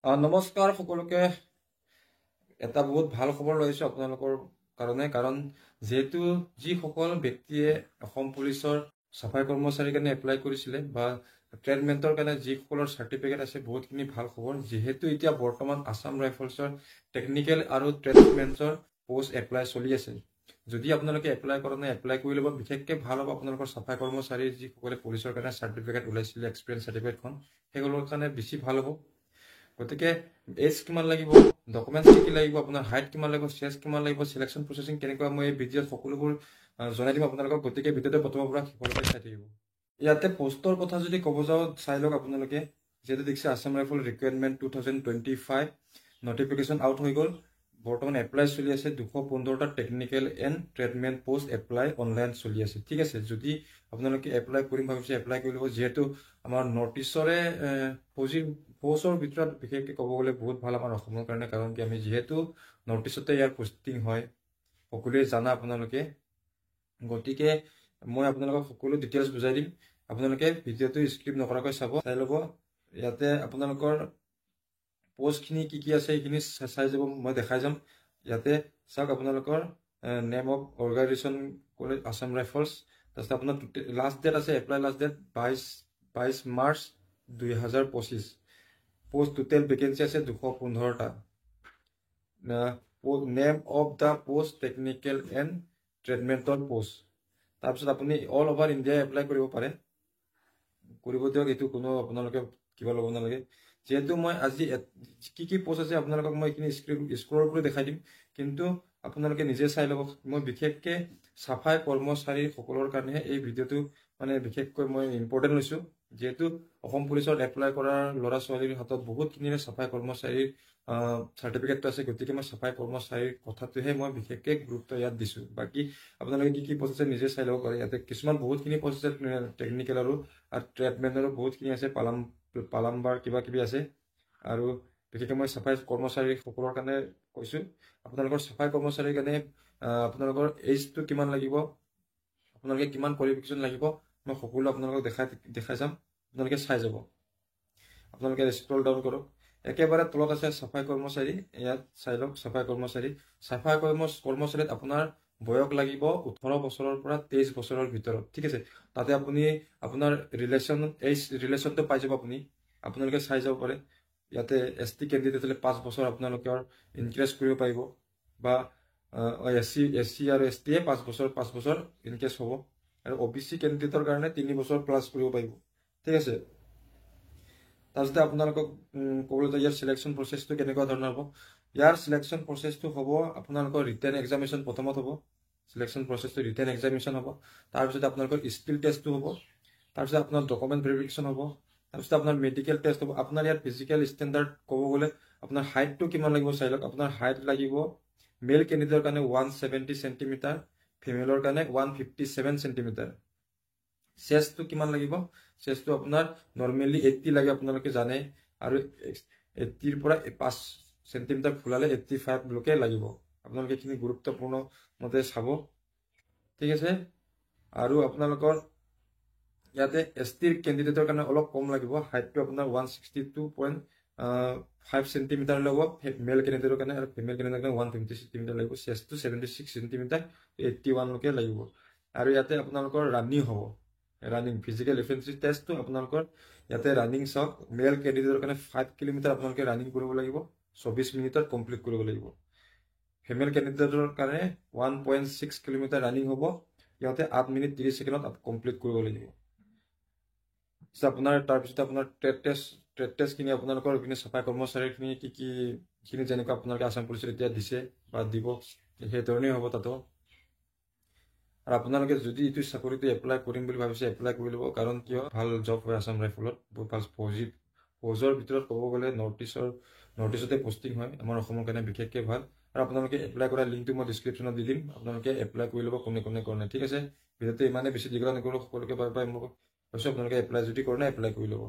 নমস্কাৰ সকলোকে এটা বহুত ভাল খবৰ লৈছো আপোনালোকৰ কাৰণে কাৰণ যেহেতু যিসকল ব্যক্তিয়ে অসম পুলিচৰ চাফাই কৰ্মচাৰীৰ কাৰণে এপ্লাই কৰিছিলে বা ট্ৰেডমেণ্টৰ কাৰণে যিসকলৰ চাৰ্টিফিকেট আছে বহুতখিনি ভাল খবৰ যেহেতু এতিয়া বৰ্তমান আসাম ৰাইফলছৰ টেকনিকেল আৰু ট্ৰেডমেণ্টৰ পোষ্ট এপ্লাই চলি আছে যদি আপোনালোকে এপ্লাই কৰা নাই এপ্লাই কৰি ল'ব বিশেষকৈ ভাল হ'ব আপোনালোকৰ চাফাই কৰ্মচাৰী যিসকলে পুলিচৰ কাৰণে চাৰ্টিফিকেট ওলাইছিলে এক্সপিৰিয়েঞ্চ চাৰ্টিফিকেটখন সেইসকলৰ কাৰণে বেছি ভাল হ'ব গতিকে এজ কিমান লাগিব ডকুমেণ্টছ কি লাগিব আপোনাৰ হাইট কিমান লাগিব চেষ্ট কিমান লাগিব সিলেকশ্যন প্ৰচেছিং কেনেকুৱা মই এই ভিডিঅ'ত সকলোবোৰ জনাই দিম আপোনালোকক গতিকে ভিডিঅ'টো প্ৰথমৰ পৰা শেষলৈকে চাই থাকিব ইয়াতে পোষ্টৰ কথা যদি ক'ব যাওঁ চাই লওক আপোনালোকে যেহেতু দেখিছে Assam rifle recruitment 2025 notification out হৈ গ'ল বৰ্তমান এপ্লাই চলি আছে 215টা technical and tradesman post apply online চলি আছে ঠিক আছে যদি আপোনালোকে এপ্লাই কৰিম ভাবিছে এপ্লাই কৰি ল'ব যিহেতু আমাৰ নৰ্থ ইষ্টৰে পোষ্টৰ ভিতৰত বিশেষকৈ ক'ব গ'লে বহুত ভাল আমাৰ অসমৰ কাৰণে কাৰণ কি আমি যিহেতু নৰ্থ ইষ্টতে ইয়াৰ পোষ্টিং হয় সকলোৱে জানা আপোনালোকে গতিকে মই আপোনালোকক সকলো ডিটেইলছ বুজাই দিম আপোনালোকে ভিডিঅ'টো স্ক্ৰিপ্ট নকৰাকৈ চাব চাই ল'ব ইয়াতে আপোনালোকৰ পোষ্টখিনি কি আছে সেইখিনি চাই যাব মই দেখাই যাম ইয়াতে চাওক আপোনালোকৰ নেম অফ অৰ্গেনাইজেশ্যন ক'লে আসাম ৰাইফলছ তাৰপিছত আপোনাৰ লাষ্ট ডেট আছে apply last date 22 March 2025 post total vacancy আছে 215টা name of the post technical and ট্ৰেডমেণ্টৰ পোষ্ট তাৰপিছত আপুনি অল অভাৰ ইণ্ডিয়া এপ্লাই কৰিব পাৰে কৰিব দিয়ক এইটো কোনো আপোনালোকে কিবা ল'ব নালাগে যেহেতু মই আজি কি পোষ্ট আছে আপোনালোকক মই এইখিনি স্ক্ৰল কৰি দেখাই দিম কিন্তু আপোনালোকে নিজে চাই ল'ব মই বিশেষকৈ চাফাই কৰ্মচাৰী সকলৰ কাৰণেহে এই ভিডিঅ'টো মানে বিশেষকৈ মই ইম্পৰ্টেণ্ট লৈছোঁ যেহেতু অসম পুলিচত এপ্লাই কৰা ল'ৰা ছোৱালীৰ হাতত বহুতখিনিৰে চাফাই কৰ্মচাৰীৰ চাৰ্টিফিকেটটো আছে গতিকে মই চাফাই কৰ্মচাৰীৰ কথাটোহে মই বিশেষকৈ গুৰুত্ব ইয়াত দিছোঁ বাকী আপোনালোকে কি পোষ্ট আছে নিজে চাই ল'ব পাৰে ইয়াতে কিছুমান বহুতখিনি পোষ্ট আছে টেকনিকেল আৰু ট্ৰেডমেণ্টৰো বহুতখিনি আছে পালাম্বাৰ কিবা কিবি আছে আৰু বিশেষকৈ মই চাফাই কৰ্মচাৰী সকলৰ কাৰণে কৈছোঁ আপোনালোকৰ চাফাই কৰ্মচাৰীৰ কাৰণে আপোনালোকৰ এইজটো কিমান লাগিব আপোনালোকে কিমান কোৱালিফিকেশ্যন লাগিব মই সকলো আপোনালোকক দেখাই যাম আপোনালোকে চাই যাব আপোনালোকে স্ক্ৰল ডাউন কৰক একেবাৰে তলত আছে চাফাই কৰ্মচাৰী ইয়াত চাই লওক চাফাই কৰ্মচাৰীত আপোনাৰ বয়স লাগিব 18 বছৰৰ পৰা 23 বছৰৰ ভিতৰত ঠিক আছে তাতে আপুনি আপোনাৰ ৰিলেশ্যনটো পাই যাব আপোনালোকে চাই যাব পাৰে ইয়াতে ST কেণ্ডিডেট হ'লে 5 বছৰ আপোনালোকৰ ইনক্ৰিজ কৰিব পাৰিব বা SC আৰু ST 5 বছৰ ইনক্ৰিজ হ'ব আৰু OBC কেণ্ডিডেটৰ কাৰণে 3 বছৰ প্লাছ কৰিব পাৰিব ঠিক আছে তাৰপিছতে আপোনালোকক ক'বলৈ যায় ইয়াৰ চিলেকশ্যন প্ৰচেছটো কেনেকুৱা ধৰণৰ হ'ব ইয়াৰ চিলেকশ্যন প্ৰচেছটো হ'ব আপোনালোকৰ ৰিটেন এক্সামিনেশ্যন প্ৰথমত হ'ব চিলেকশ্যন প্ৰচেছটো ৰিটেন এক্সামিনেশ্যন হ'ব তাৰপিছত আপোনালোকৰ স্কিল টেষ্টটো হ'ব তাৰপিছত আপোনাৰ ডকুমেণ্ট ভেৰিফিকেশ্যন হ'ব তাৰপিছত আপোনাৰ মেডিকেল টেষ্ট হ'ব আপোনাৰ ইয়াত ফিজিকেল ষ্টেণ্ডাৰ্ড ক'ব গ'লে আপোনাৰ হাইটটো কিমান লাগিব চাই লওক আপোনাৰ হাইট লাগিব মেল কেণ্ডিডেটৰ কাৰণে 170 চেণ্টিমিটাৰ ফিমেলৰ কাৰণে 157 চেণ্টিমিটাৰ চেষ্টটো কিমান লাগিব চেষ্টটো আপোনাৰ নৰ্মেলি 80 লাগে আপোনালোকে জানে আৰু 80ৰ পৰা 5 চেণ্টিমিটাৰ ফুলালে 85 লৈকে লাগিব আপোনালোকে এইখিনি গুৰুত্বপূৰ্ণ মতে চাব ঠিক আছে আৰু আপোনালোকৰ ইয়াতে STৰ কেণ্ডিডেটৰ কাৰণে অলপ কম লাগিব হাইটটো আপোনাৰ 162.5 চেণ্টিমিটাৰ লাগিব মেল কেণ্ডিডেটৰ কাৰণে আৰু ফিমেল কেণ্ডিডেটৰ কাৰণে 150 চেণ্টিমিটাৰ লাগিব চেষ্টটো 76 চেণ্টিমিটাৰ 81 লৈকে লাগিব আৰু ইয়াতে আপোনালোকৰ ৰানিং হ'ব ৰানিং ফিজিকেল এফিচিয়েঞ্চি টেষ্টটো আপোনালোকৰ ইয়াতে ৰানিং চাওক মেল কেণ্ডিডেটৰ কাৰণে 5 কিলোমিটাৰ আপোনালোকে ৰানিং কৰিব লাগিব 24 মিনিটত কমপ্লিট কৰিব লাগিব ফিমেল কেণ্ডিডেটৰ কাৰণে 1.6 কিলোমিটাৰ ৰানিং হ'ব ইয়াতে 8 মিনিট 30 ছেকেণ্ডত কমপ্লিট কৰিব লাগিব আপোনাৰ তাৰপিছত আপোনাৰ ট্ৰেড টেষ্টখিনি আপোনালোকৰ এইখিনি চাফাই কৰ্মচাৰীখিনি কি যেনেকুৱা আপোনালোকে আসাম পুলিচত এতিয়া দিছে বা দিব সেই ধৰণেই হ'ব তাতো আৰু আপোনালোকে যদি এইটো চাকৰিটো এপ্লাই কৰিম বুলি ভাবিছে এপ্লাই কৰি ল'ব কাৰণ কিয় ভাল জব হয় আসাম ৰাইফলত বহুত ভাল ফৌজৰ ভিতৰত ক'ব গ'লে নৰ্থ ইষ্টতে পষ্টিং হয় আমাৰ অসমৰ কাৰণে বিশেষকৈ ভাল আৰু আপোনালোকে এপ্লাই কৰা লিংকটো মই ডিছক্ৰিপশ্যনত দি দিম আপোনালোকে এপ্লাই কৰি ল'ব কোনে কৰে ঠিক আছে ভিডিঅ'টো ইমানে বেছি দীঘল নকৰোঁ সকলোকে বাই বাই মোক কৈছোঁ আপোনালোকে এপ্লাই যদি কৰে নাই এপ্লাই কৰি ল'ব